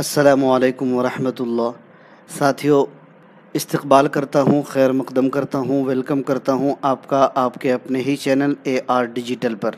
अस्सलामुअलैकुम वरहमतुल्लाह। साथियों, इस्तकबाल करता हूँ, खैर मकदम करता हूँ, वेलकम करता हूँ आपका आपके अपने ही चैनल AR डिजिटल पर।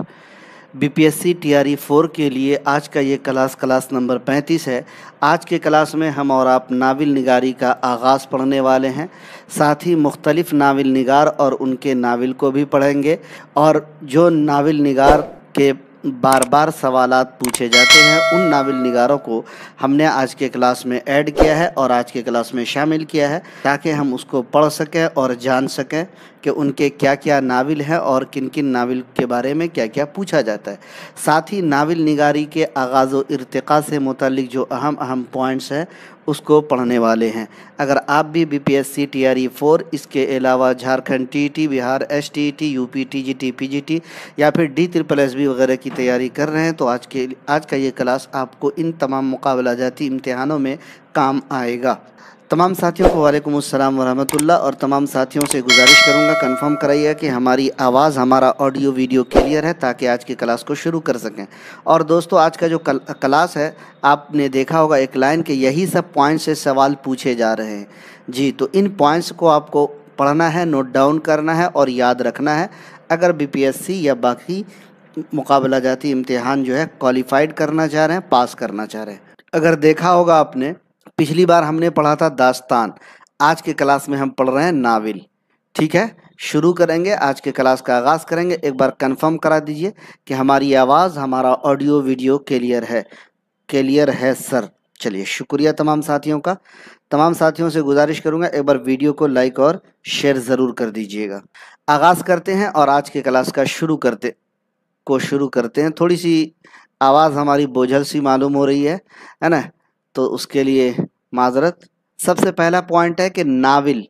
BPSC TRE 4 के लिए आज का ये क्लास नंबर 35 है। आज के क्लास में हम और आप नावल निगारी का आगाज़ पढ़ने वाले हैं। साथ ही मुख्तलिफ़ नावल निगार और उनके नावल को भी पढ़ेंगे, और जो नावल निगार के बार बार सवालात पूछे जाते हैं उन नावल निगारों को हमने आज के क्लास में ऐड किया है और आज के क्लास में शामिल किया है, ताकि हम उसको पढ़ सकें और जान सकें कि उनके क्या क्या नावल हैं और किन किन नावल के बारे में क्या क्या पूछा जाता है। साथ ही नावल निगारी के आगाज़ व इर्तिक़ा से मुतालिक जो अहम पॉइंट्स हैं उसको पढ़ने वाले हैं। अगर आप भी BPSC TRE 4, इसके अलावा Jharkhand TET, Bihar STET, UP TGT PGT या फिर DSSB वगैरह की तैयारी कर रहे हैं तो आज का ये क्लास आपको इन तमाम मुकाबला जाती इम्तिहानों में काम आएगा। तमाम साथियों को वालेकुम अस्सलाम वरहमतुल्लाह। और तमाम साथियों से गुजारिश करूंगा कंफर्म कराइए कि हमारी आवाज़, हमारा ऑडियो वीडियो क्लियर है, ताकि आज की क्लास को शुरू कर सकें। और दोस्तों, आज का जो क्लास है, आपने देखा होगा एक लाइन के यही सब पॉइंट्स से सवाल पूछे जा रहे हैं जी। तो इन पॉइंट्स को आपको पढ़ना है, नोट डाउन करना है और याद रखना है। अगर BPSC या बाकी मुकाबला जाती इम्तिहान जो है क्वालिफाइड करना चाह रहे हैं, पास करना चाह रहे हैं। अगर देखा होगा आपने, पिछली बार हमने पढ़ा था दास्तान, आज के क्लास में हम पढ़ रहे हैं नावल। ठीक है, शुरू करेंगे, आज के क्लास का आगाज़ करेंगे। एक बार कंफर्म करा दीजिए कि हमारी आवाज़, हमारा ऑडियो वीडियो क्लियर है सर। चलिए, शुक्रिया तमाम साथियों का। तमाम साथियों से गुजारिश करूंगा एक बार वीडियो को लाइक और शेयर ज़रूर कर दीजिएगा। आगाज़ करते हैं और आज के क्लास का शुरू करते हैं। थोड़ी सी आवाज़ हमारी बोझल सी मालूम हो रही है ना, तो उसके लिए माजरत। सबसे पहला पॉइंट है कि नावल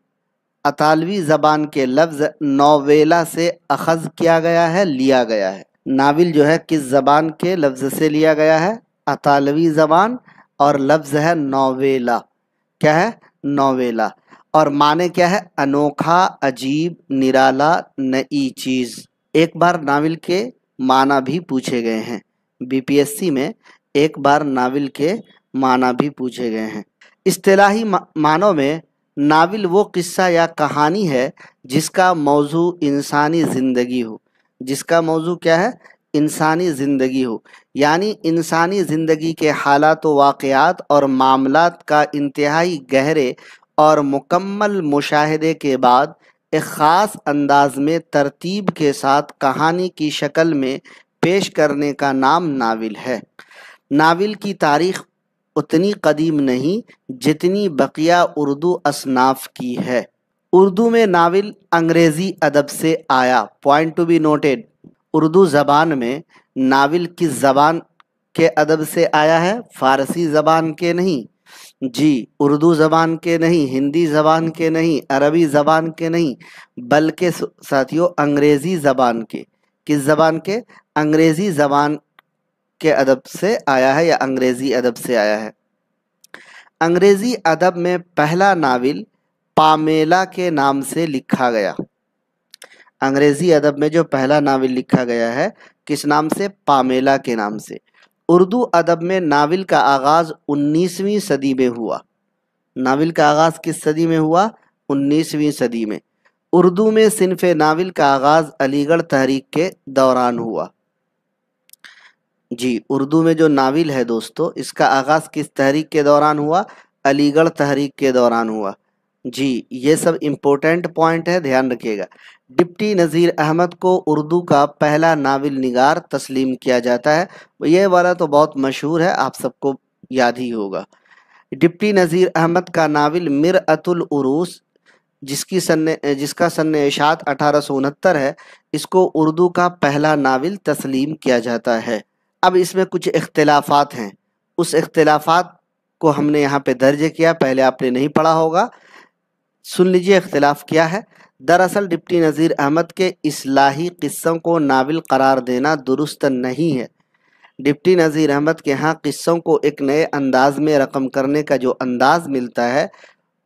अतालवी ज़बान के लफ्ज़ नोवेला से अखज़ किया गया है, लिया गया है। नावल जो है किस ज़बान के लफ्ज़ से लिया गया है? अतालवी ज़बान, और लफ्ज़ है नोवेला। क्या है? नोवेला। और माने क्या है? अनोखा, अजीब, निराला, नई चीज़। एक बार नावल के माना भी पूछे गए हैं BPSC में, एक बार नावल के माना भी पूछे गए हैं। इस्तिलाही मानों में नावल वो किस्सा या कहानी है जिसका मौजू इंसानी ज़िंदगी हो। जिसका मौजू क्या है? इंसानी ज़िंदगी हो, यानी इंसानी ज़िंदगी के हालात व वाक़यात और मामलात का इंतहाई गहरे और मुकम्मल मुशाहिदे के बाद एक ख़ास अंदाज में तरतीब के साथ कहानी की शक्ल में पेश करने का नाम नावल है। नावल की तारीख़ उतनी कदीम नहीं जितनी बकिया उर्दू असनाफ की है। उर्दू में नावल अंग्रेज़ी अदब से आया। Point to be noted, Urdu ज़बान में नावल किस ज़बान के अदब से आया है? फ़ारसी ज़बान के नहीं जी, उर्दू ज़बान के नहीं, हिंदी ज़बान के नहीं, अरबी ज़बान के नहीं, बल्कि साथियों अंग्रेज़ी ज़बान के। किस ज़बान के? अंग्रेज़ी ज़बान के अदब से आया है या अंग्रेज़ी अदब से आया है। अंग्रेज़ी अदब में पहला नावल पामेला के नाम से लिखा गया। अंग्रेज़ी अदब में जो पहला नावल लिखा गया है, किस नाम से? पामेला के नाम से। उर्दू अदब में नावल का आगाज़ 19वीं सदी में हुआ। नावल का आगाज़ किस सदी में हुआ? 19वीं सदी में। उर्दू में सिन्फ़ नावल का आगाज़ अलीगढ़ तहरीक के दौरान हुआ जी। उर्दू में जो नावल है दोस्तों, इसका आगाज़ किस तहरीक के दौरान हुआ? अलीगढ़ तहरीक के दौरान हुआ जी। ये सब इम्पोर्टेंट पॉइंट है, ध्यान रखिएगा। डिप्टी नज़ीर अहमद को उर्दू का पहला नावल निगार तस्लीम किया जाता है। ये वाला तो बहुत मशहूर है, आप सबको याद ही होगा। डिप्टी नज़ीर अहमद का नावल मिरअतुल उरूस, जिसका सन्ने इशात 1869 है, इसको उर्दू का पहला नावल तस्लीम किया जाता है। अब इसमें कुछ इख्तिलाफात हैं, उस इख्तिलाफात को हमने यहाँ पे दर्ज किया, पहले आपने नहीं पढ़ा होगा। सुन लीजिए इख्तिलाफ क्या है। दरअसल डिप्टी नज़ीर अहमद के इस्लाही किस्सों को नावल करार देना दुरुस्त नहीं है। डिप्टी नज़ीर अहमद के यहाँ किस्सों को एक नए अंदाज में रकम करने का जो अंदाज मिलता है,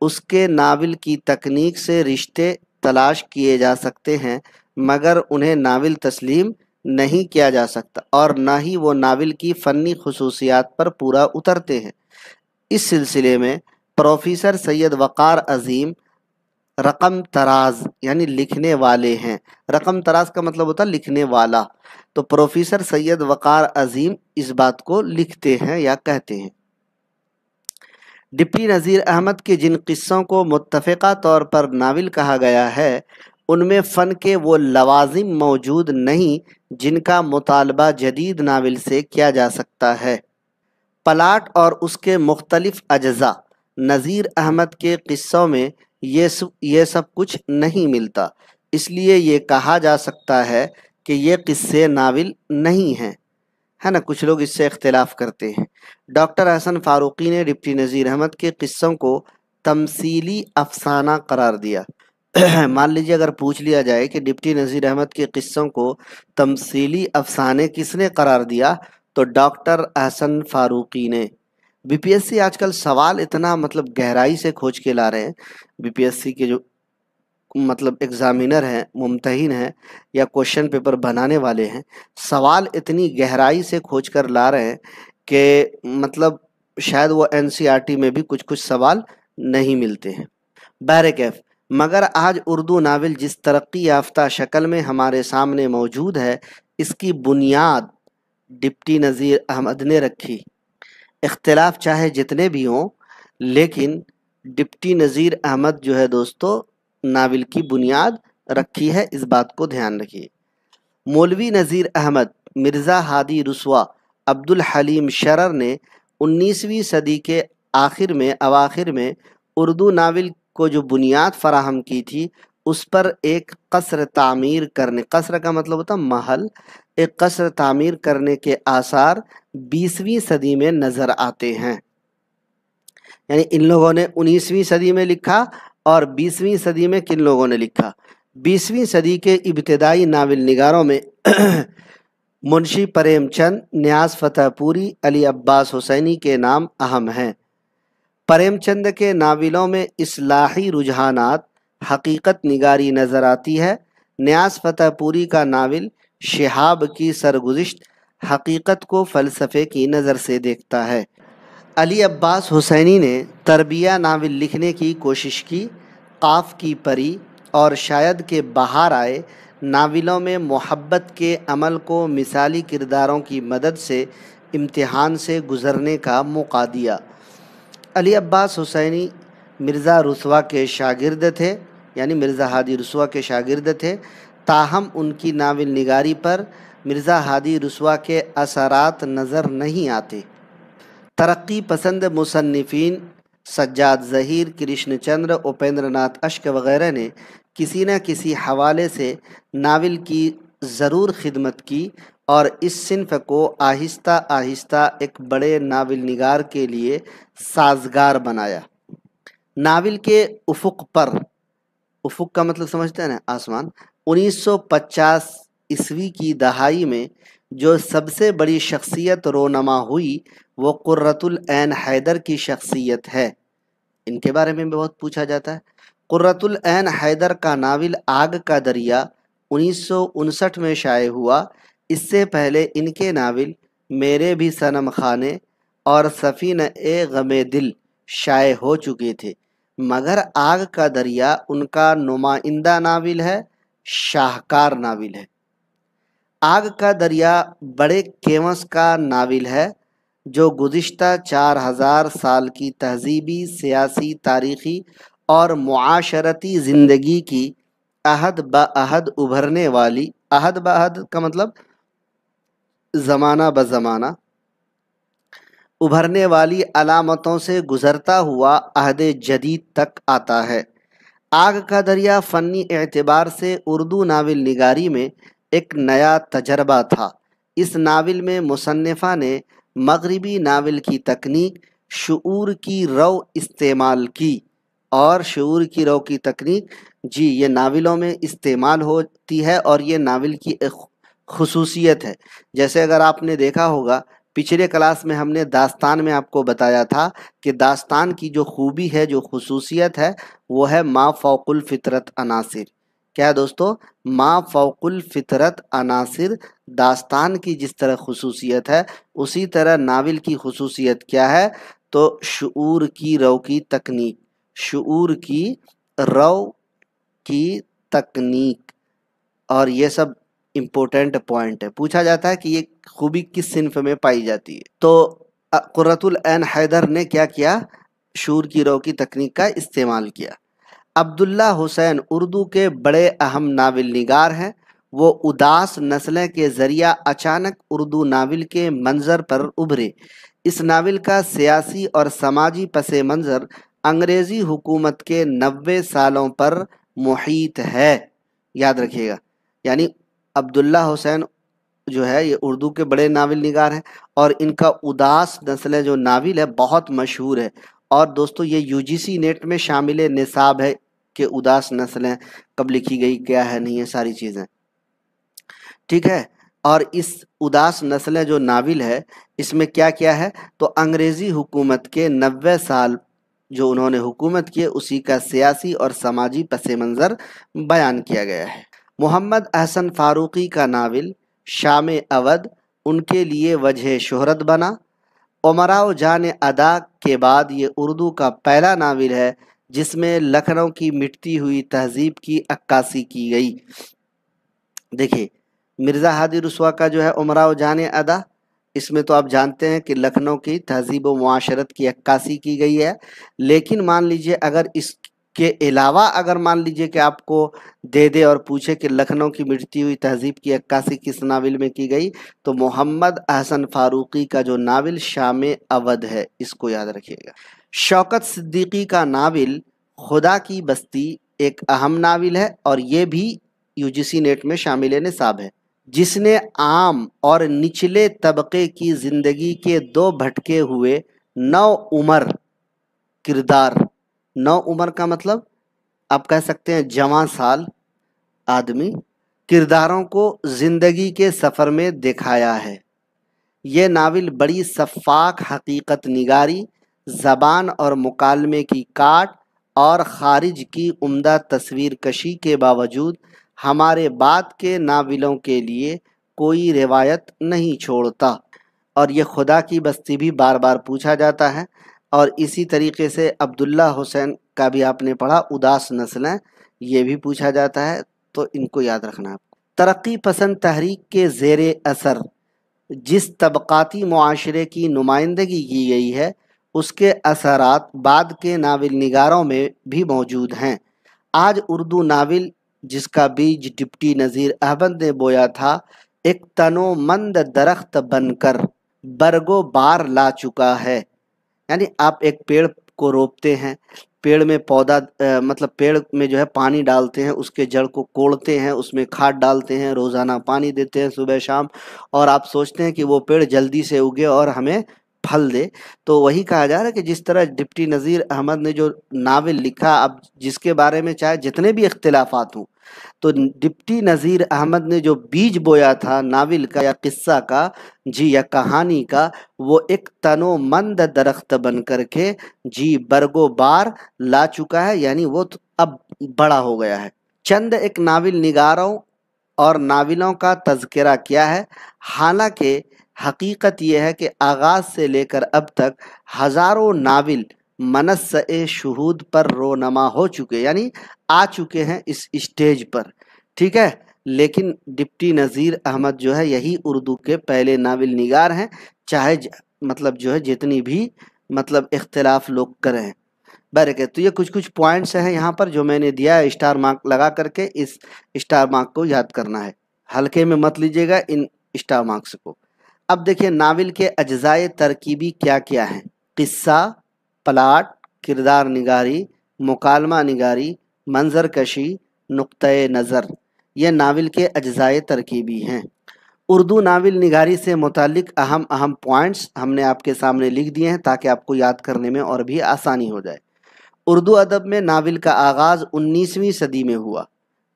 उसके नावल की तकनीक से रिश्ते तलाश किए जा सकते हैं, मगर उन्हें नावल तस्लीम नहीं किया जा सकता और ना ही वो नावल की फ़नी खुसूसियात पर पूरा उतरते हैं। इस सिलसिले में प्रोफेसर सैयद वक़ार अज़ीम रकम तराज यानी लिखने वाले हैं। रकम तराज का मतलब होता है लिखने वाला। तो प्रोफेसर सैयद वक़ार अज़ीम इस बात को लिखते हैं या कहते हैं। डिप्टी नज़ीर अहमद के जिन किस्सों को मुत्तफ़िक़ा तौर पर नावल कहा गया है, उनमें फ़न के वो लवाजिम मौजूद नहीं जिनका मुतालबा जदीद नावल से किया जा सकता है। प्लाट और उसके मुख्तलिफ अज्जा, नज़ीर अहमद के किस्सों में ये सब कुछ नहीं मिलता, इसलिए ये कहा जा सकता है कि ये किस्से नावल नहीं हैं, है ना। कुछ लोग इससे इख्तिलाफ करते हैं। डॉक्टर हसन फारूकी ने डिप्टी नज़ीर अहमद के किस्सों को तमसीली अफसाना करार दिया। मान लीजिए अगर पूछ लिया जाए कि डिप्टी नज़ीर अहमद के किस्सों को तमसीली अफसाने किसने करार दिया, तो डॉक्टर हसन फारूकी ने। बीपीएससी आजकल सवाल इतना मतलब गहराई से खोज के ला रहे हैं। बीपीएससी के जो मतलब एग्ज़ामिनर हैं, मुमतहिन हैं या क्वेश्चन पेपर बनाने वाले हैं, सवाल इतनी गहराई से खोज कर ला रहे हैं कि मतलब शायद वो एनसीईआरटी में भी कुछ कुछ सवाल नहीं मिलते हैं। बहरकैफ, मगर आज उर्दू नावल जिस तरक्की याफ्ता शक्ल में हमारे सामने मौजूद है, इसकी बुनियाद डिप्टी नज़ीर अहमद ने रखी। इख्तिलाफ चाहे जितने भी हों, लेकिन डिप्टी नज़ीर अहमद जो है दोस्तों नावल की बुनियाद रखी है, इस बात को ध्यान रखिए। मौलवी नज़ीर अहमद, मिर्ज़ा हादी रुसवा, अब्दुल हलीम शरर ने 19वीं सदी के अवाखिर में उर्दू नावल को जो बुनियाद फराहम की थी, उस पर एक कसर तामीर करने, कसर का मतलब होता महल, एक कसर तामीर करने के आसार 20वीं सदी में नज़र आते हैं। यानी इन लोगों ने 19वीं सदी में लिखा और 20वीं सदी में किन लोगों ने लिखा। 20वीं सदी के इब्तिदाई नावल निगारों में मुंशी प्रेमचंद, नियाज़ फतेहपुरी, अली अब्बास हुसैनी के नाम अहम हैं। प्रेमचंद के नावलों में इस्लाही रुझानात, हकीकत निगारी नज़र आती है। नियाज़ फतेहपुरी का नावल शिहाब की सरगुज़िश्त हकीकत को फ़लसफ़े की नज़र से देखता है। अली अब्बास हुसैनी ने तरबिया नावल लिखने की कोशिश की। काफ की परी और शायद के बाहर आए नावलों में मोहब्बत के अमल को मिसाली किरदारों की मदद से इम्तिहान से गुज़रने का मौका दिया। अली अब्बास हुसैनी मिर्ज़ा रुसवा के शागिर्द थे, यानी मिर्ज़ा हादी रुसवा के शागिर्द थे। ताहम उनकी नावल निगारी पर मिर्ज़ा हादी रुसवा के असरात नज़र नहीं आते। तरक्की पसंद मुसन्निफ़ीन सज्जाद ज़हीर, कृष्ण चंद्र, उपेंद्र नाथ अश्क वग़ैरह ने किसी न किसी हवाले से नावल की ज़रूर खिदमत की और इस सिन्फ़ को आहिस्ता आहिस्ता एक बड़े नावल निगार के लिए साजगार बनाया। नावल के उफ़ुक़ पर, उफ़ुक़ का मतलब समझते हैं ना, आसमान। 1950 ईस्वी की दहाई में जो सबसे बड़ी शख्सियत रोनमा हुई, वो कुर्रतुल ऐन हैदर की शख्सियत है। इनके बारे में बहुत पूछा जाता है। कुर्रतुल ऐन हैदर का नावल आग का दरिया 1959 में शाये हुआ। इससे पहले इनके नावल मेरे भी सनम खाने और सफ़ीना-ए-ग़मे दिल शाये हो चुके थे, मगर आग का दरिया उनका नुमाइंदा नावल है, शाहकार नावल है। आग का दरिया बड़े केवस का नावल है जो गुज़िश्ता 4000 साल की तहज़ीबी, सियासी, तारीख़ी और मुआशरती ज़िंदगी की अहद ब अहद उभरने वाली, अहद ब अहद का मतलब ज़माना ब ज़माना, उभरने वाली अलामतों से गुज़रता हुआ अहद जदीद तक आता है। आग का दरिया फ़नी एतबार से उर्दू नावल निगारी में एक नया तजर्बा था। इस नावल में मुसन्निफ़ा ने मगरिबी नावल की तकनीक शुऊर की रव इस्तेमाल की, और शुऊर की रव की तकनीक जी ये नावलों में इस्तेमाल होती है और ये नावल की एक खुसूसियत है। जैसे अगर आपने देखा होगा पिछले क्लास में हमने दास्तान में आपको बताया था कि दास्तान की जो खूबी है, जो खुसूसियत है, वो है मा फ़ौक़ुल फ़ितरत अनासिर। क्या है दोस्तों? मा फ़ौक़ुल फ़ितरत अनासिर। दास्तान की जिस तरह खुसूसियत है, उसी तरह नावल की खुसूसियत क्या है? تو شعور کی رو کی تکنیک، شعور کی رو کی تکنیک، اور یہ سب امپورٹنٹ پوائنٹ ہے. پوچھا جاتا ہے کہ یہ خوبی کس صنف میں پائی جاتی ہے. تو قرۃ العین حیدر نے کیا کیا؟ شعور کی رو کی تکنیک کا استعمال کیا. عبداللہ حسین اردو کے بڑے اہم ناول نگار ہیں. وہ اداس نسلیں کے ذریعہ اچانک اردو ناول کے منظر پر ابھرے. اس ناول کا سیاسی اور سماجی پس منظر انگریزی حکومت کے 90 سالوں پر محیط ہے. یاد رکھیے گا، یعنی عبداللہ حسین جو ہے یہ اردو کے بڑے ناول نگار ہیں، اور ان کا اداس نسلیں جو ناول ہے بہت مشہور ہے. اور دوستو یہ یو جی سی نیٹ میں شامل نصاب ہے کہ اداس نسلیں کب لکھی گئی، کیا ہے، نہیں ہے، ساری چیزیں. ٹھیک ہے. اور اس اداس نسلیں جو ناول ہے اس میں کیا کیا ہے؟ تو انگریزی حکومت کے 90 سال جو انہوں نے حکومت کی اسی کا سیاسی اور سماجی پس منظر بیان کیا گیا ہے. محمد احسن فاروقی کا ناول شام اودھ ان کے لیے وجہ شہرت بنا. امراء جان ادا کے بعد یہ اردو کا پہلا ناول ہے جس میں لکھنؤ کی مٹتی ہوئی تہذیب کی عکاسی کی گئی. دیکھیے مرزا ہادی رسوا کا جو ہے امراء جان ادا، اس میں تو آپ جانتے ہیں کہ لکھنؤ کی تہذیب و معاشرت کی عکاسی کی گئی ہے. لیکن مان لیجئے اگر اس کے علاوہ اگر مان لیجئے کہ آپ کو دے دے اور پوچھے کہ لکھنؤ کی مٹتی ہوئی تہذیب کی عکاسی کس ناول میں کی گئی، تو محمد احسن فاروقی کا جو ناول شام اودھ ہے، اس کو یاد رکھیے گا. شوکت صدیقی کا ناول خدا کی بستی ایک اہم ناول ہے، اور یہ بھی یو جی سی نیٹ میں شامل نصاب ہے، جس نے عام اور نچلے طبقے کی زندگی کے دو بھٹکے ہوئے نو عمر کردار، نو عمر کا مطلب آپ کہہ سکتے ہیں جوان سال آدمی، کرداروں کو زندگی کے سفر میں دکھایا ہے. یہ ناول بڑی شفاف حقیقت نگاری، زبان اور مکالمے کی کاٹ اور خارج کی عمدہ تصویر کشی کے باوجود ہمارے بعد کے ناولوں کے لیے کوئی روایت نہیں چھوڑتا. اور یہ خدا کی بستی بھی بار بار پوچھا جاتا ہے. اور اسی طریقے سے عبداللہ حسین کا بھی آپ نے پڑھا اداس نسلیں، یہ بھی پوچھا جاتا ہے، تو ان کو یاد رکھنا ہے. ترقی پسند تحریک کے زیر اثر جس طبقاتی معاشرے کی نمائندگی کی گئی ہے اس کے اثرات بعد کے ناول نگاروں میں بھی موجود ہیں. آج اردو ناول جس کا بیج ڈپٹی نذیر احمد نے بویا تھا ایک تنو مند درخت بن کر برگو بار لا چکا ہے. یعنی آپ ایک پیڑ کو روپتے ہیں، پیڑ میں پودا مطلب پیڑ میں جو ہے پانی ڈالتے ہیں، اس کے جڑ کو کوڑتے ہیں، اس میں کھاد ڈالتے ہیں، روزانہ پانی دیتے ہیں صبح شام، اور آپ سوچتے ہیں کہ وہ پیڑ جلدی سے اگے اور ہمیں پھل دے. تو وہی کہا جا رہا ہے کہ جس طرح ڈپٹی نذیر احمد نے جو ناول لکھا، اب جس کے بارے میں چاہے جتنے بھی اختلافات ہوں، تو ڈپٹی نذیر احمد نے جو بیج بویا تھا ناول کا یا قصہ کا جی یا کہانی کا، وہ ایک تنو مند درخت بن کر کے جی برگو بار لا چکا ہے، یعنی وہ اب بڑا ہو گیا ہے. چند ایک ناول نگاروں اور ناولوں کا تذکرہ کیا ہے، حالانکہ حقیقت یہ ہے کہ آغاز سے لے کر اب تک ہزاروں ناول منصۂ شہود پر رونما ہو چکے، یعنی آ چکے ہیں اس اسٹیج پر. ٹھیک ہے. لیکن ڈپٹی نذیر احمد جو ہے یہی اردو کے پہلے ناول نگار ہیں، چاہے مطلب جو ہے جتنی بھی مطلب اختلاف لوگ کریں. برکہ تو یہ کچھ پوائنٹس ہیں یہاں پر جو میں نے دیا ہے، اسٹار مارک لگا کر کے اس اسٹار مارک کو یاد کرنا ہے، ہلکے میں مت لیجیے گا ان اسٹار مارکس کو. اب دیکھیں ناول کے اجزائے ترکیبی کیا کیا ہیں. قصہ، پلاٹ، کردار نگاری، مکالمہ نگاری، منظر کشی، نقطۂ نظر، یہ ناول کے اجزائے ترکیبی ہیں. اردو ناول نگاری سے متعلق اہم پوائنٹس ہم نے آپ کے سامنے لکھ دیے ہیں تاکہ آپ کو یاد کرنے میں اور بھی آسانی ہو جائے. اردو ادب میں ناول کا آغاز 19ویں صدی میں ہوا.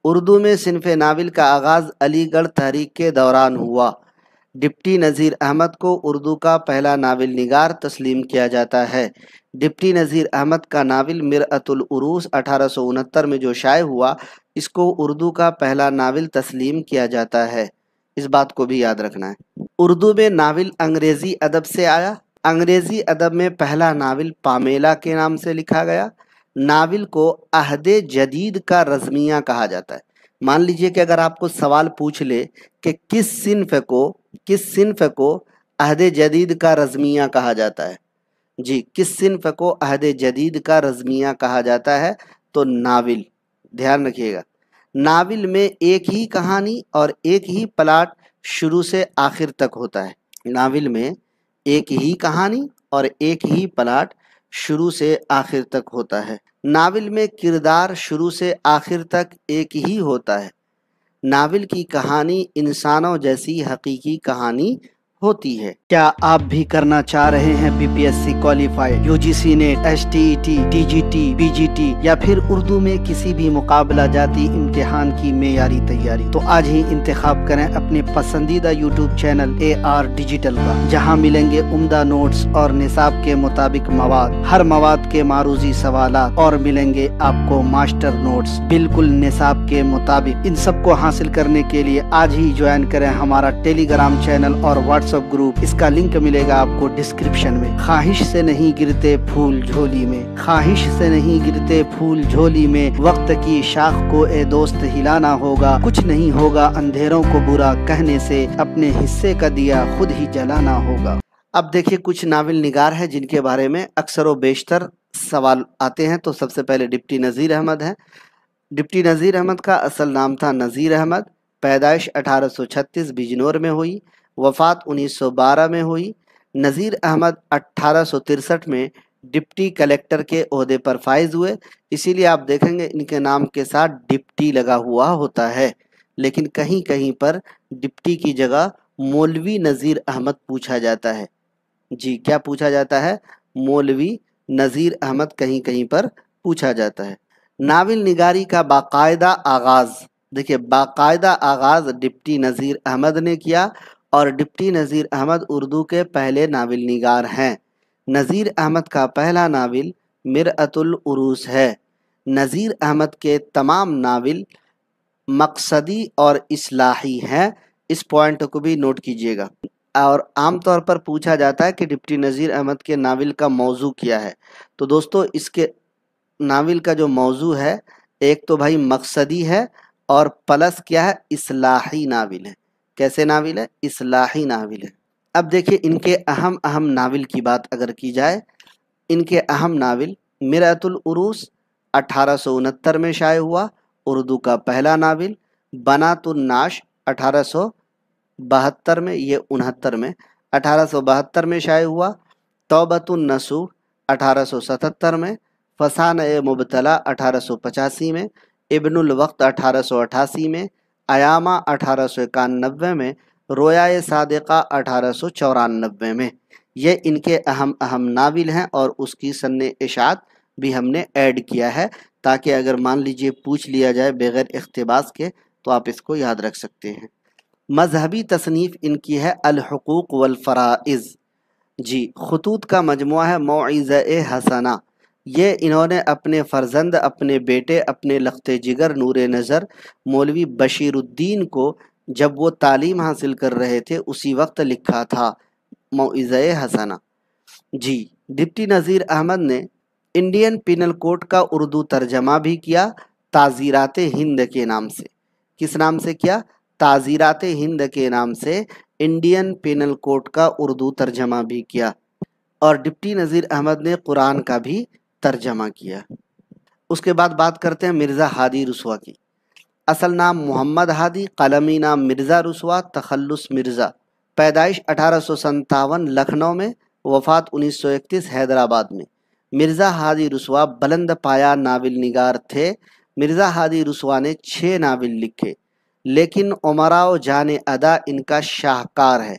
اردو میں صنف ناول کا آغاز علی گڑھ تحریک کے دوران ہوا. ڈپٹی نذیر احمد کو اردو کا پہلا ناول نگار تسلیم کیا جاتا ہے. ڈپٹی نذیر احمد کا ناول مرأۃ العروس 1869 میں جو شائع ہوا، اس کو اردو کا پہلا ناول تسلیم کیا جاتا ہے. اس بات کو بھی یاد رکھنا ہے. اردو میں ناول انگریزی ادب سے آیا. अंग्रेज़ी अदब में पहला नावल पामेला के नाम से लिखा गया। नावल को अहद जदीद का रज़मिया कहा जाता है। मान लीजिए कि अगर आपको सवाल पूछ ले कि किस सिन्फ को अहद जदीद का रज़मिया कहा जाता है, जी, किस सिन्फ को अहद जदीद का रज़मिया कहा जाता है, तो नावल। ध्यान रखिएगा, नावल में एक ही कहानी और एक ही प्लाट शुरू से आखिर तक होता है। नावल में एक ही कहानी और एक ही प्लाट शुरू से आखिर तक होता है। नावल में किरदार शुरू से आखिर तक एक ही होता है। नावल की कहानी इंसानों जैसी हकीकी कहानी होती है। क्या आप भी करना चाह रहे हैं BPSC qualified, UGC net, STET, TGT, PGT या फिर उर्दू में किसी भी मुकाबला जाती इम्तिहान की मेयारी तैयारी, तो आज ही इंतखाब करें अपने पसंदीदा यूट्यूब चैनल AR डिजिटल का, जहां मिलेंगे उम्दा नोट्स और निसाब के मुताबिक मवाद, हर मवाद के मारूजी सवालात और मिलेंगे आपको मास्टर नोट्स बिल्कुल निसाब के मुताबिक। इन सब को हासिल करने के लिए आज ही ज्वाइन करें हमारा टेलीग्राम चैनल और व्हाट्सएप ग्रुप। इसका लिंक मिलेगा आपको डिस्क्रिप्शन में। ख्वाहिश से नहीं गिरते फूल झोली में, ख्वाहिश से नहीं गिरते फूल झोली में, वक्त की शाख को ए दोस्त हिलाना होगा, कुछ नहीं होगा अंधेरों को बुरा कहने से, अपने हिस्से का दिया खुद ही जलाना होगा। अब देखिए, कुछ नावल निगार है जिनके बारे में अक्सर व बेशतर सवाल आते हैं। तो सबसे पहले डिप्टी नज़ीर अहमद है। डिप्टी नज़ीर अहमद का असल नाम था नज़ीर अहमद। पैदाइश 1836 बिजनौर में हुई, वफ़ात 1912 में हुई। नज़ीर अहमद 1863 में डिप्टी कलेक्टर के ओहदे पर फाइज हुए, इसीलिए आप देखेंगे इनके नाम के साथ डिप्टी लगा हुआ होता है। लेकिन कहीं कहीं पर डिप्टी की जगह मौलवी नज़ीर अहमद पूछा जाता है। जी, क्या पूछा जाता है? मौलवी नज़ीर अहमद कहीं कहीं पर पूछा जाता है। नावल निगारी का बाकायदा आगाज़, देखिए, बाकायदा आगाज़ डिप्टी नज़ीर अहमद ने किया और डिप्टी नज़ीर अहमद उर्दू के पहले नावल निगार हैं। नज़ीर अहमद का पहला नावल मिरअतुल उरूस है। नज़ीर अहमद के तमाम नावल मकसदी और इस्लाही हैं। इस पॉइंट को भी नोट कीजिएगा। और आमतौर पर पूछा जाता है कि डिप्टी नज़ीर अहमद के नावल का मौजू क्या है। तो दोस्तों, इसके नावल का जो मौजू है, एक तो भाई मकसदी है और प्लस क्या है, इस्लाही नावल है। कैसे नावल है? इस्लाही नावल है। अब देखिए, इनके अहम अहम नावल की बात अगर की जाए, इनके अहम नावल मिरअतुल उरूस 1869 में शाये हुआ, उर्दू का पहला नावल। बनातुन नाश 1872 में, ये 69 में, 1872 में शाये हुआ। तौबतुन नसूह 1877 में। फसान-ए मुबतला 1885 में। इब्नुल वक्त 1888 में। अयामा 1891 में। रोया-ए सादिका 1894 में। ये इनके अहम अहम नावल हैं और उसकी सन्ने इशात भी हमने ऐड किया है, ताकि अगर मान लीजिए पूछ लिया जाए बगैर इख्तिबास के तो आप इसको याद रख सकते हैं। मजहबी तसनीफ़ इनकी है अल-हुकूक वल फ़राइज़। जी, खुतूत का मजमुआ है मौइज़ा-ए हसना। ये इन्होंने अपने फ़र्जंद, अपने बेटे, अपने लख्ते जिगर नूरे नज़र मौलवी बशीरुद्दीन को जब वो तालीम हासिल कर रहे थे उसी वक्त लिखा था, मौइज़ा-ए हसना। जी, डिप्टी नज़ीर अहमद ने इंडियन पिनल कोड का उर्दू तर्जमा भी किया, ताज़ीरात हिंद के नाम से। किस नाम से किया? ताज़ीरात हिंद के नाम से इंडियन पिनल कोड का उर्दू तर्जमा भी किया। और डिप्टी नज़ीर अहमद ने कुरान का भी तर्जमा किया। उसके बाद बात करते हैं मिर्ज़ा हादी रुस्वा की। असल नाम मोहम्मद हादी, कलमी नाम मिर्ज़ा रुस्वा, तखल्लुस मिर्ज़ा। पैदाइश 1857 लखनऊ में, वफ़ात 1931 हैदराबाद में। मिर्ज़ा हादी रुस्वा बुलंद पाया नावल निगार थे। मिर्ज़ा हादी रुस्वा ने 6 नावल लिखे, लेकिन उमराओ जाने अदा इनका शाहकार है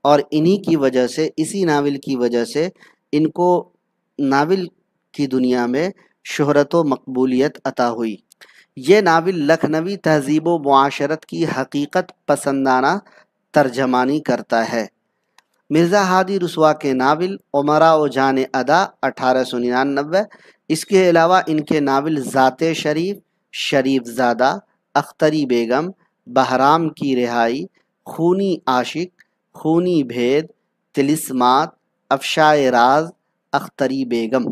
और इन्हीं की वजह से, इसी नावल की वजह से इनको नावल की दुनिया में शोहरत व मकबूलियत अता हुई। ये नावल लखनवी तहज़ीब व मुआशरत की हकीकत पसंदाना तर्जमानी करता है। मिर्ज़ा हादी रुस्वा के नावल उमरा व जाने अदा 1899। इसके अलावा इनके नावल ज़ाते शरीफ, शरीफज़ादा, अख्तरी बेगम, बहराम की रिहाई, खूनी आशिक, खूनी भेद, तिलिस्मात, افشائے راز اختری بیگم،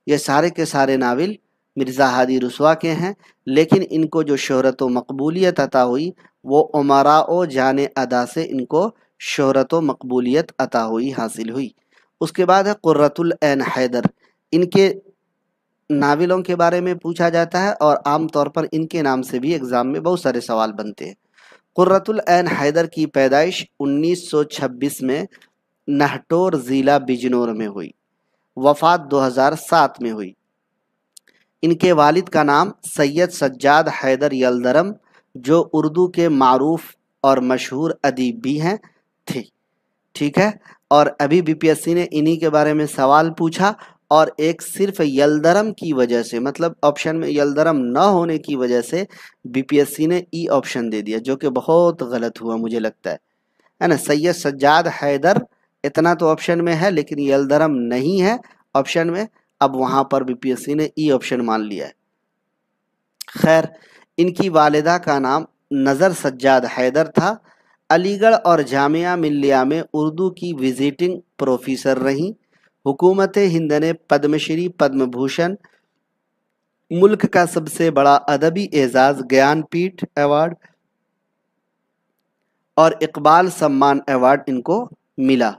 یہ سارے کے سارے ناول مرزا ہادی رسوا کے ہیں، لیکن ان کو جو شہرت و مقبولیت عطا ہوئی وہ امراء و جان ادا سے ان کو شہرت و مقبولیت عطا ہوئی، حاصل ہوئی۔ اس کے بعد ہے قرۃ العین حیدر، ان کے ناولوں کے بارے میں پوچھا جاتا ہے اور عام طور پر ان کے نام سے بھی ایگزام میں بہت سارے سوال بنتے ہیں۔ قرۃ العین حیدر کی پیدائش 1926 میں نہٹور ضلع بجنور میں ہوئی، وفات 2007 میں ہوئی۔ ان کے والد کا نام سید سجاد حیدر یلدرم، جو اردو کے معروف اور مشہور ادیب بھی ہیں، تھے، ٹھیک ہے۔ اور ابھی بی پی ایس سی نے انہی کے بارے میں سوال پوچھا، اور ایک صرف یلدرم کی وجہ سے، مطلب آپشن میں یلدرم نہ ہونے کی وجہ سے بی پی ایس سی نے ای آپشن دے دیا، جو کہ بہت غلط ہوا مجھے لگتا ہے نا۔ سید سجاد حیدر اتنا تو آپشن میں ہے، لیکن یلدرم نہیں ہے آپشن میں، اب وہاں پر بی پی ایس سی نے ای آپشن مان لیا ہے۔ خیر، ان کی والدہ کا نام نظر سجاد حیدر تھا، علی گڑھ اور جامعہ ملیہ میں اردو کی وزٹنگ پروفیسر رہیں۔ حکومت ہند نے پدم شری، پدم بھوشن، ملک کا سب سے بڑا ادبی اعزاز گیان پیٹھ ایوارڈ اور اقبال سمان ایوارڈ ان کو ملا۔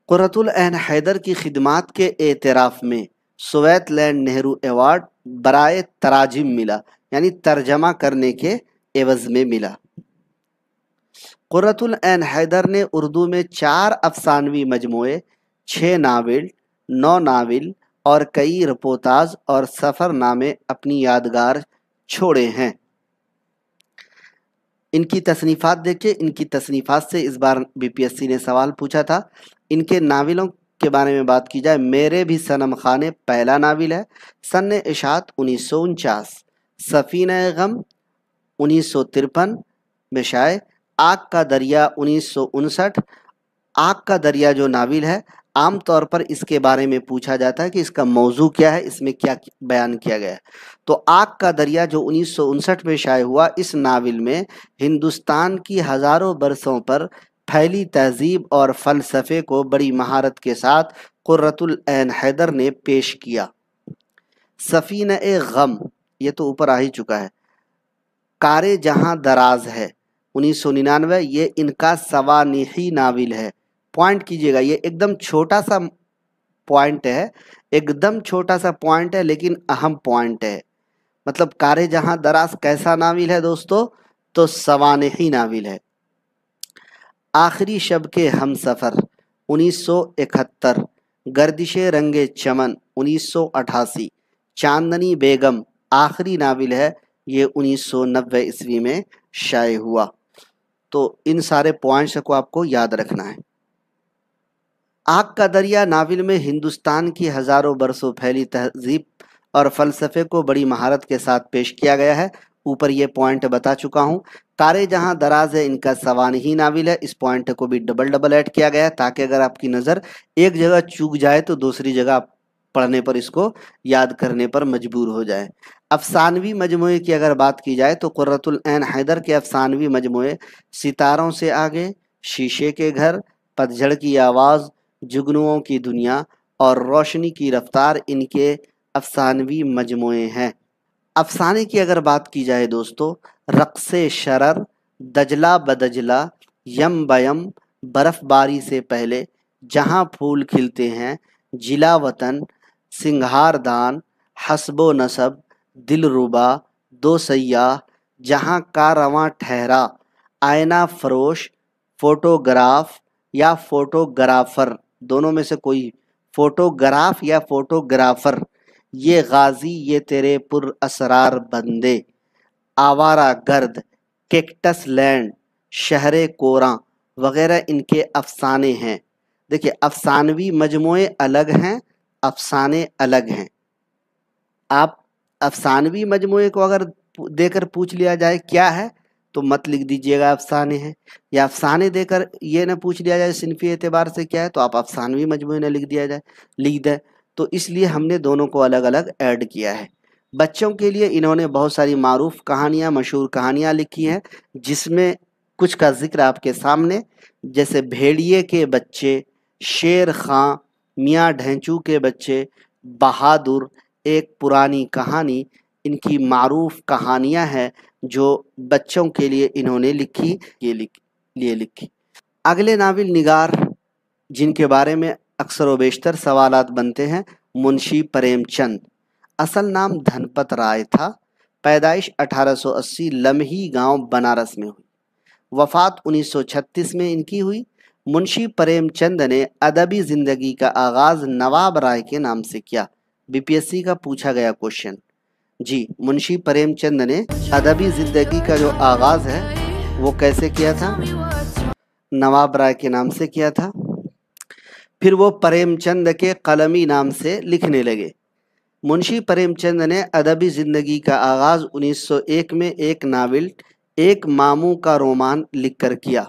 قرۃ العین حیدر کی خدمات کے اعتراف میں سویت لینڈ نہرو ایوارڈ برائے تراجم ملا، یعنی ترجمہ کرنے کے عوض میں ملا۔ قرۃ العین حیدر نے اردو میں 4 افسانوی مجموعے، 6 ناول، 9 ناول اور کئی رپورتاج اور سفر نامے اپنی یادگار چھوڑے ہیں۔ ان کی تصنیفات دیکھیں، ان کی تصنیفات سے اس bar B P S C نے سوال پوچھا تھا۔ ان کے ناولوں کے بارے میں بات کی جائے، میرے بھی صنم خانے پہلا ناول ہے، سن اشاعت 1949، سفینہ غم 1953 میں شائع، آگ کا دریا 1959۔ آگ کا دریا جو ناول ہے، عام طور پر اس کے بارے میں پوچھا جاتا ہے کہ اس کا موضوع کیا ہے، اس میں کیا بیان کیا گیا ہے۔ تو آگ کا دریا جو 1959 میں شائع ہوا، اس ناول میں ہندوستان کی ہزاروں برسوں پر پھیلی تہذیب اور فلسفے کو بڑی مہارت کے ساتھ قرۃ العین حیدر نے پیش کیا۔ سفینہ غم یہ تو اوپر آ ہی چکا ہے۔ کار جہاں دراز ہے 1999، یہ ان کا سوانحی ناول ہے۔ پوائنٹ کیجئے گا، یہ ایک دم چھوٹا سا پوائنٹ ہے، ایک دم چھوٹا سا پوائنٹ ہے، لیکن اہم پوائنٹ ہے۔ مطلب کار جہاں دراز کیسا ناول ہے دوستو؟ تو سوانحی ناول ہے۔ آخری شب کے ہم سفر 1971، گردش رنگ چمن 1988، چاندنی بیگم آخری ناول ہے، یہ 1990 عیسوی میں شائع ہوا۔ تو ان سارے پوائنٹس کو آپ کو یاد رکھنا ہے۔ آگ کا دریا ناول میں ہندوستان کی ہزاروں برسوں پھیلی تہذیب اور فلسفے کو بڑی مہارت کے ساتھ پیش کیا گیا ہے، اوپر یہ پوائنٹ بتا چکا ہوں۔ کار جہاں دراز ہے ان کا سوانحی ناول ہے، اس پوائنٹ کو بھی ڈبل ایڈ کیا گیا ہے، تاکہ اگر آپ کی نظر ایک جگہ چوک جائے تو دوسری جگہ آپ پڑھنے پر، اس کو یاد کرنے پر مجبور ہو جائے۔ افسانوی مجموعے کی اگر بات کی جائے تو قرۃ العین حیدر کے افسانوی مجموعے ستاروں سے آگے، شیشے کے گھر، پتجھڑ کی آواز، جگنوؤں کی دنیا اور روشنی کی رفتار ان کے افسانوی مجموعے ہیں۔ افسانے کی اگر بات کی جائے دوستو، رقص شرر، دجلہ بدجلہ، یم بیم، برف باری سے پہلے، جہاں پھول کھلتے ہیں، جلا وطن، سنگھار دان، حسب و نسب، دل ربا، دو سیاح، جہاں کارواں ٹھہرا، آئینہ فروش، فوٹوگراف یا فوٹوگرافر، دونوں میں سے کوئی، فوٹوگراف یا فوٹوگرافر، یہ غازی یہ تیرے پر اسرار بندے، آوارہ گرد، کیکٹس لینڈ، شہر کوراں وغیرہ ان کے افسانے ہیں۔ دیکھیں، افسانوی مجموعے الگ ہیں، افسانے الگ ہیں۔ آپ افسانوی مجموعے کو اگر دے کر پوچھ لیا جائے کیا ہے، تو مت لکھ دیجئے گا افسانے ہیں، یا افسانے دے کر یہ نہ پوچھ لیا جائے صنفی اعتبار سے کیا ہے، تو آپ افسانوی مجموعے نہ لکھ دیں۔ تو اس لیے ہم نے دونوں کو الگ الگ ایڈ کیا ہے۔ بچوں کے لیے انہوں نے بہت ساری معروف کہانیاں، مشہور کہانیاں لکھی ہیں، جس میں کچھ کا ذکر آپ کے سامنے، جیسے بھیڑیے کے بچے، शेर खां, मियाँ ढेंचू के बच्चे, बहादुर, एक पुरानी कहानी, इनकी मारूफ कहानियां हैं जो बच्चों के लिए इन्होंने लिखी। अगले नावल निगार जिनके बारे में अक्सर व बेशतर सवालात बनते हैं, मुंशी प्रेमचंद। असल नाम धनपत राय था। पैदाइश 1880 लम्ही गांव बनारस में हुई। वफ़ात 1936 में इनकी हुई। मुंशी प्रेमचंद ने अदबी ज़िंदगी का आगाज़ नवाब राय के नाम से किया। बीपीएससी का पूछा गया क्वेश्चन। जी, मुंशी प्रेमचंद ने अदबी ज़िंदगी का जो आगाज़ है वो कैसे किया था? नवाब राय के नाम से किया था। फिर वो प्रेमचंद के कलमी नाम से लिखने लगे। मुंशी प्रेमचंद ने अदबी ज़िंदगी का आगाज़ 1901 में एक नावल एक मामू का रोमान लिखकर किया।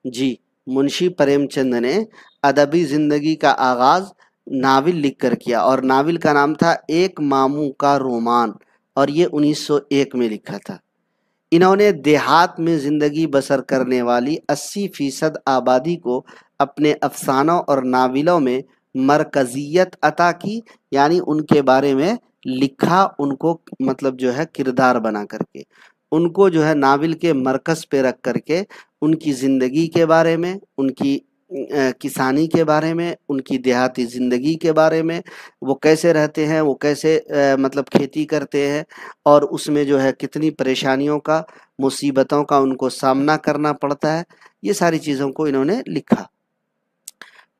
जी, मुंशी प्रेमचंद ने अदबी ज़िंदगी का आगाज़ नावल लिखकर किया और नावल का नाम था एक मामू का रोमान और ये 1901 में लिखा था। इन्होंने देहात में ज़िंदगी बसर करने वाली 80% आबादी को अपने अफसानों और नावलों में मरकज़ियत अता की, यानी उनके बारे में लिखा, उनको मतलब जो है किरदार बना करके, उनको जो है नावल के मरकज़ पे रख करके उनकी ज़िंदगी के बारे में, उनकी किसानी के बारे में, उनकी देहाती ज़िंदगी के बारे में, वो कैसे रहते हैं, वो कैसे मतलब खेती करते हैं और उसमें जो है कितनी परेशानियों का, मुसीबतों का उनको सामना करना पड़ता है, ये सारी चीज़ों को इन्होंने लिखा।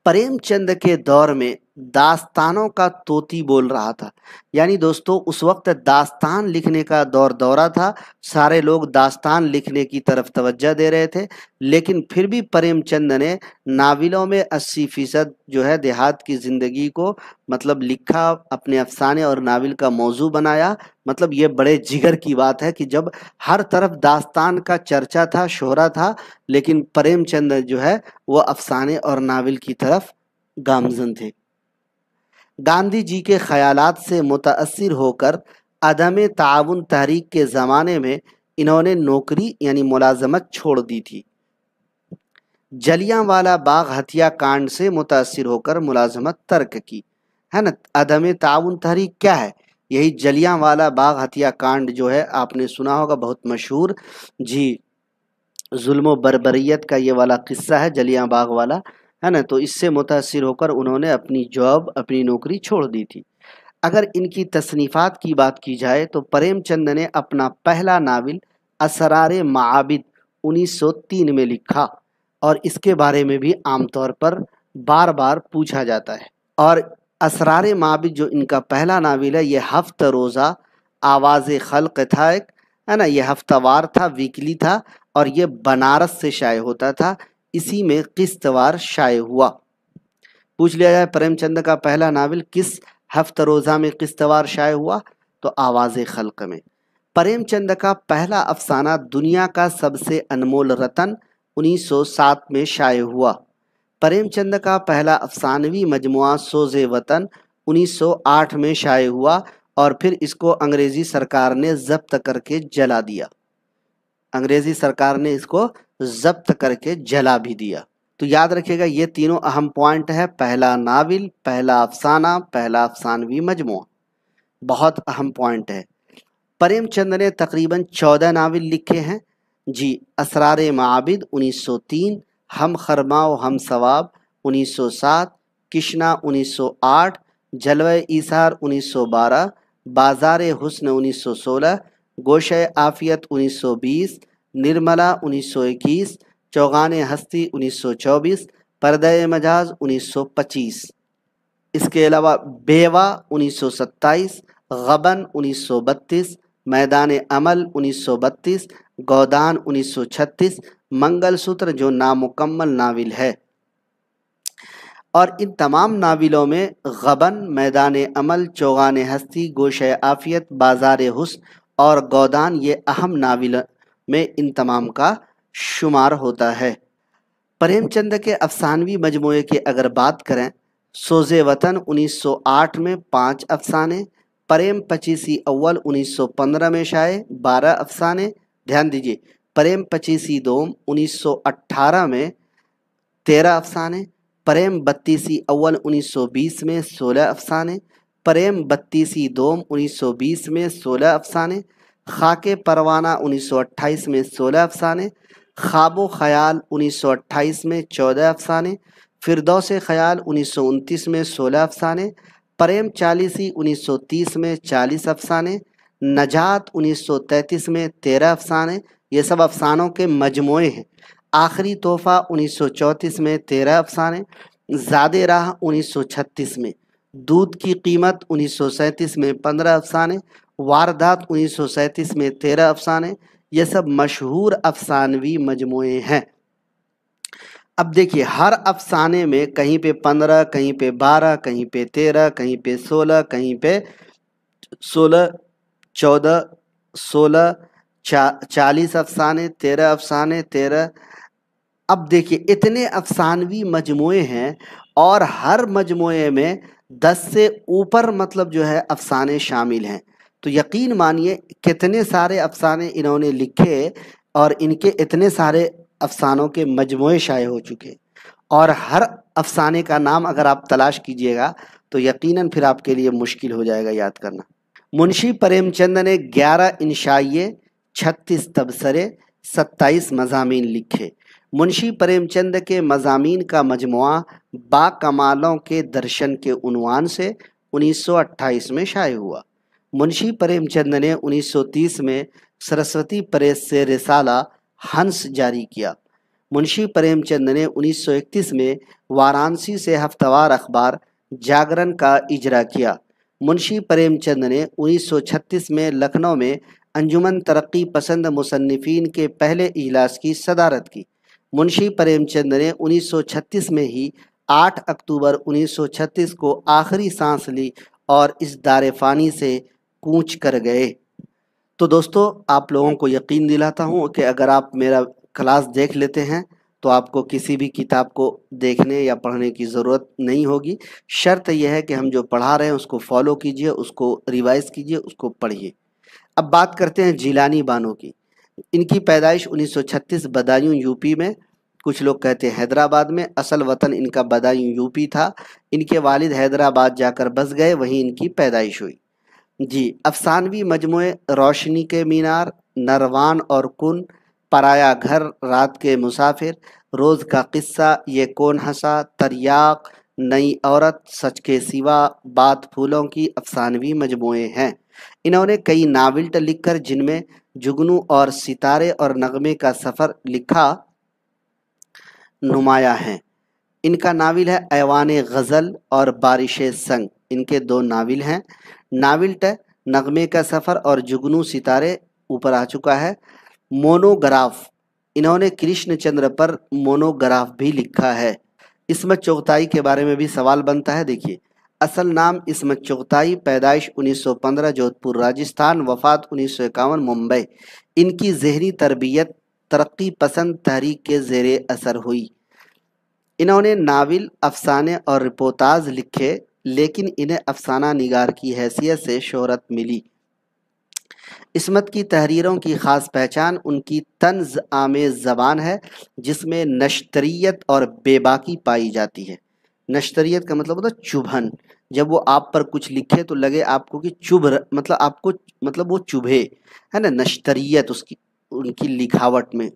प्रेमचंद के दौर में दास्तानों का तोती बोल रहा था। यानी दोस्तों उस वक्त दास्तान लिखने का दौरा था। सारे लोग दास्तान लिखने की तरफ तवज्जो दे रहे थे, लेकिन फिर भी प्रेमचंद ने नावलों में 80% जो है देहात की ज़िंदगी को मतलब लिखा, अपने अफसाने और नावल का मौजू बनाया। मतलब ये बड़े जिगर की बात है कि जब हर तरफ दास्तान का चर्चा था, शोहरा था, लेकिन प्रेमचंद जो है वो अफसाने और नावल की तरफ गामजन थे। गांधी जी के ख्यालात से मुतासिर होकर अदम ताउन तहरीक के ज़माने में इन्होंने नौकरी यानी मुलाजमत छोड़ दी थी। जलियांवाला बाग हत्याकांड से मुतासिर होकर मुलाजमत तर्क की, है ना। अदम ताउन तहरीक क्या है? यही जलियांवाला बाग हत्याकांड जो है, आपने सुना होगा, बहुत मशहूर। जी, जुल्म बर्बरियत का ये वाला किस्सा है, जलियां बाग वाला, है ना। तो इससे मुतासिर होकर उन्होंने अपनी जॉब, अपनी नौकरी छोड़ दी थी। अगर इनकी तसनीफ़ात की बात की जाए तो प्रेमचंद ने अपना पहला नावल असरार माबिद 1903 में लिखा और इसके बारे में भी आमतौर पर बार बार पूछा जाता है। और असरार माबिद जो इनका पहला नावल है, ये हफ्ता रोज़ा आवाज़ खल्क था, एक, है ना। ये हफ्तावार था, वीकली था और ये बनारस से शाये होता था। इसी में किस्तवार शाये हुआ। पूछ लिया जाए प्रेमचंद का पहला नावल किस हफ्ता रोज़ा में किस्तवार शाये हुआ, तो आवाज़ खल्क में। प्रेमचंद का पहला अफसाना दुनिया का सबसे अनमोल रतन 1907 में शाये हुआ। प्रेमचंद का पहला अफसानवी मजमुआ सोज़े वतन 1908 में शाये हुआ और फिर इसको अंग्रेज़ी सरकार ने ज़ब्त करके जला दिया। अंग्रेज़ी सरकार ने इसको ज़ब्त करके जला भी दिया। तो याद रखिएगा ये तीनों अहम पॉइंट है। पहला नावल, पहला अफसाना, पहला अफसानवी मजमुआ, बहुत अहम पॉइंट है। प्रेमचंद ने तकरीबन 14 नावल लिखे हैं। जी, असरार माबिद 1903, हम खरमाओ हम सवाब 1907, किश्ना 1908, जलवे ईसार 1912, बाजार हुस्न 1916, गोशे आफियत 1920, निर्मला 1921, चौगान हस्ती 1924, पर्दे मजाज 1925। इसके अलावा बेवा 1927, गबन 1932, मैदान अमल 1932, गोदान 1936, मंगलसूत्र जो नामुकम्मल नावल है। और इन तमाम नावलों में गबन, मैदान अमल, चौगान हस्ती, गोशे आफियत, बाजार हुस्न और गोदान ये अहम नावल में इन तमाम का शुमार होता है। प्रेमचंद के अफसानवी मजमूए की अगर बात करें, सोज़े वतन 1908 में 5 अफसाने, प्रेम पचीसी अव्वल 1915 में शाये 12 अफसाने। ध्यान दीजिए, प्रेम पचीसी दोम 1918 में 13 अफसाने, प्रेम बत्तीसी अव्वल 1920 में 16 अफसाने, प्रेम बत्तीसी दोम 1920 में 16 अफसाने, खाके परवाना 1928 में 16 अफसाने, ख्वाबो ख्याल 1928 में 14 अफसाने, फिरदौस ख्याल 1929 में 16 अफसाने, प्रेम चालीसी 1930 में 40 अफसाने, नजात 1933 में 13 अफसाने। ये सब अफसानों के मजमूए हैं। आखिरी तोहफा 1934 में 13 अफसाने, ज़ादे राह 1936 में, दूध की कीमत 1937 में 15 अफसाने, वारदात 1937 में 13 अफसाने। ये सब मशहूर अफसानवी मजमूए हैं। अब देखिए, हर अफसाने में कहीं पे 15, कहीं पे 12, कहीं पे 13, कहीं पे 16, कहीं पे 16, 14, 16, 40 अफसाने, 13 अफसाने, 13। अब देखिए, इतने अफसानवी मजमूए हैं और हर मजमूए में 10 से ऊपर मतलब जो है अफसाने शामिल हैं। तो यकीन मानिए कितने सारे अफसाने इन्होंने लिखे और इनके इतने सारे अफसानों के मजमूए शाये हो चुके। और हर अफसाने का नाम अगर आप तलाश कीजिएगा तो यकीनन फिर आपके लिए मुश्किल हो जाएगा याद करना। मुंशी प्रेमचंद ने 11 इंशाइये, 36 तबसरे, 27 मज़ामीन लिखे। मुंशी प्रेमचंद के मज़ामीन का मजमुआ बाकमालों के दर्शन के उन्वान से 1928 में शाये हुआ। मुंशी प्रेमचंद ने 1930 में सरस्वती प्रेस से रिसाला हंस जारी किया। मुंशी प्रेमचंद ने 1931 में वाराणसी से हफ्तावार अखबार जागरण का इजरा किया। मुंशी प्रेमचंद ने 1936 में लखनऊ में अंजुमन तरक्की पसंद मुसन्निफीन के पहले इजलास की सदारत की। मुंशी प्रेमचंद ने 1936 में ही 8 अक्टूबर 1936 को आखिरी सांस ली और इस दारे फ़ानी से कूच कर गए। तो दोस्तों, आप लोगों को यकीन दिलाता हूँ कि अगर आप मेरा क्लास देख लेते हैं तो आपको किसी भी किताब को देखने या पढ़ने की ज़रूरत नहीं होगी। शर्त यह है कि हम जो पढ़ा रहे हैं उसको फॉलो कीजिए, उसको रिवाइज़ कीजिए, उसको पढ़िए। अब बात करते हैं जिलानी बानो की। इनकी पैदाइश 1936 बदायूं यूपी में, कुछ लोग कहते हैं हैदराबाद में, असल वतन इनका बदायूं यूपी था। इनके वालिद हैदराबाद जाकर बस गए, वहीं इनकी पैदाइश हुई। जी, अफसानवी मजमूए रोशनी के मीनार, नरवान और कुन, पराया घर, रात के मुसाफिर, रोज़ का किस्सा, ये कौन हंसा, तरियाक, नई औरत, सच के सिवा, बात फूलों की अफसानवी मजमूए हैं। इन्होंने कई नावल लिखकर जिनमें जुगनू और सितारे और नगमे का सफ़र लिखा नुमाया है। इनका नावल है ऐवाने गज़ल और बारिश संग, इनके 2 नावल हैं। नावल नगमे का सफ़र और जुगनू सितारे ऊपर आ चुका है। मोनोग्राफ, इन्होंने कृष्णचंद्र पर मोनोग्राफ भी लिखा है। इस्मत चुगताई के बारे में भी सवाल बनता है। देखिए, असल नाम इस्मत चुगताई, पैदाइश 1915 जोधपुर राजस्थान, वफ़ात 1951 मुंबई। इनकी ज़हनी तरबियत तरक्की पसंद तहरीक के ज़ेरे असर हुई। इन्होंने नावल, अफसाने और रिपोर्टाज लिखे, लेकिन इन्हें अफसाना निगार की हैसियत से शोहरत मिली। इस्मत की तहरीरों की ख़ास पहचान उनकी तंज़ आमेज़ ज़बान है, जिसमें नश्तरियत और बेबाकी पाई जाती है। नश्तरियत का मतलब होता है चुभन। जब वो आप पर कुछ लिखे तो लगे आपको कि मतलब आपको मतलब वो चुभे, है ना। नश्तरियत उसकी उनकी लिखावट में,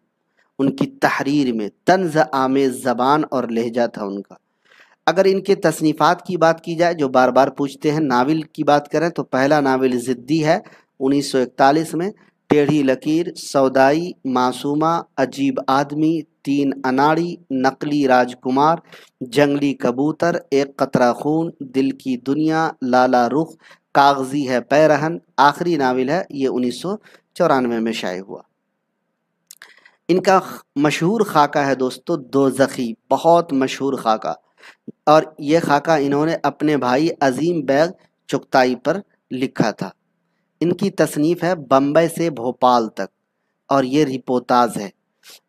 उनकी तहरीर में तंज़ आमेज़ ज़बान और लहजा था उनका। अगर इनके तसनीफ़ात की बात की जाए, जो बार बार पूछते हैं, नावल की बात करें तो पहला नावल ज़िद्दी है 1941 में, टेढ़ी लकीर, सौदाई, मासूमा, अजीब आदमी, 3 अनाड़ी, नकली राजकुमार, जंगली कबूतर, एक कतरा खून, दिल की दुनिया, लाला रुख, कागजी है पैरहन, आखिरी नावल है ये 1994 में शाये हुआ। इनका मशहूर खाका है दोस्तों दोज़खी, बहुत मशहूर खाका, और ये खाका इन्होंने अपने भाई अजीम बैग चुगताई पर लिखा था। इनकी तसनीफ़ है बम्बई से भोपाल तक, और ये रिपोर्टाज है।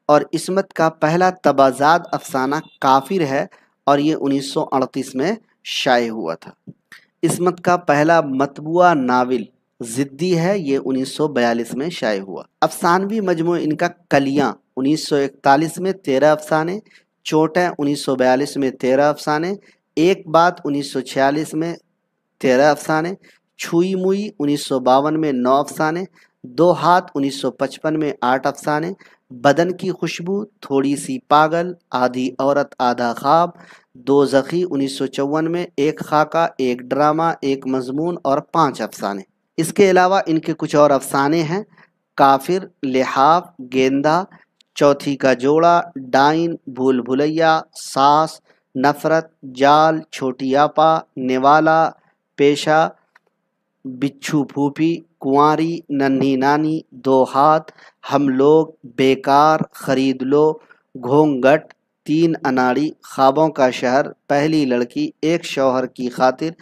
और इस्मत का पहला तबाजाद अफसाना काफिर है, और ये 1938 में शाये हुआ था। इस्मत का पहला मतबूआ नावल ज़िद्दी है, ये 1942 में शाये हुआ। अफसानवी मजमू इनका कलियाँ 1941 में 13 अफसाने, चोटें 1942 में 13 अफसाने, एक बात 1946 में 13 अफसाने, छुई मुई 1952 में 9 अफसाने, दो हाथ 1955 में 8 अफसाने, बदन की खुशबू, थोड़ी सी पागल, आधी औरत आधा ख्वाब, दो ज़ख़ी 1954 में, एक खाका, एक ड्रामा, एक मजमून और 5 अफसाने। इसके अलावा इनके कुछ और अफसाने हैं: काफिर, लिहाफ, गेंदा, चौथी का जोड़ा, डाइन, भूल भुलैया, सास, नफरत, जाल, छोटी आपा, निवाला, पेशा, बिच्छू फूफी, कुंवारी, नन्ही नानी, दो हाथ, हम लोग, बेकार, खरीद लो, घोंघट, तीन अनाड़ी, ख्वाबों का शहर, पहली लड़की, एक शौहर की खातिर,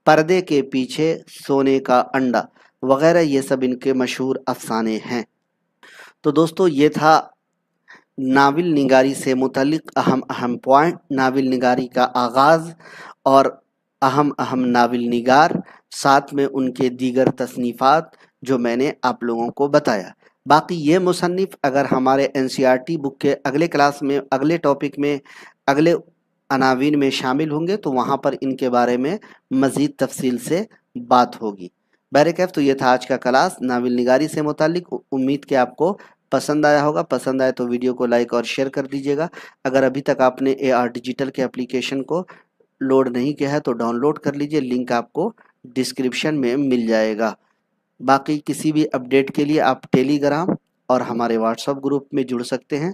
पर्दे के पीछे, सोने का अंडा वगैरह, ये सब इनके मशहूर अफसाने हैं। तो दोस्तों ये था नावल निगारी से मुतल्लिक अहम पॉइंट, नावल निगारी का आगाज़ और अहम नावल निगार, साथ में उनके दीगर तसनीफ़ात जो मैंने आप लोगों को बताया। बाकी ये मुसन्निफ़ अगर हमारे NCERT बुक के अगले क्लास में, अगले टॉपिक में, अगले अनावीन में शामिल होंगे तो वहाँ पर इनके बारे में मज़ीद तफसील से बात होगी। बहरकैफ तो ये था आज का क्लास नावल निगारी से मुतालिक। उम्मीद कि आपको पसंद आया होगा। पसंद आए तो वीडियो को लाइक और शेयर कर दीजिएगा। अगर अभी तक आपने AR डिजिटल के एप्लीकेशन को लोड नहीं किया है तो डाउनलोड कर लीजिए, लिंक आपको डिस्क्रिप्शन में मिल जाएगा। बाकी किसी भी अपडेट के लिए आप टेलीग्राम और हमारे व्हाट्सएप ग्रुप में जुड़ सकते हैं,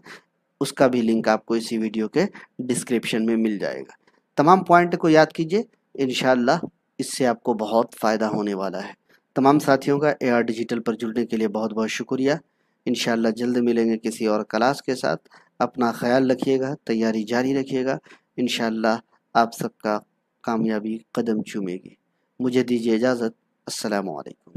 उसका भी लिंक आपको इसी वीडियो के डिस्क्रिप्शन में मिल जाएगा। तमाम पॉइंट को याद कीजिए, इंशाल्लाह इससे आपको बहुत फ़ायदा होने वाला है। तमाम साथियों का AR डिजिटल पर जुड़ने के लिए बहुत बहुत शुक्रिया। इंशाल्लाह जल्द मिलेंगे किसी और क्लास के साथ। अपना ख्याल रखिएगा, तैयारी जारी रखिएगा। इंशाल्लाह आप सबका कामयाबी कदम चूमेगी। मुझे दीजिए इजाज़त। अस्सलामु अलैकुम।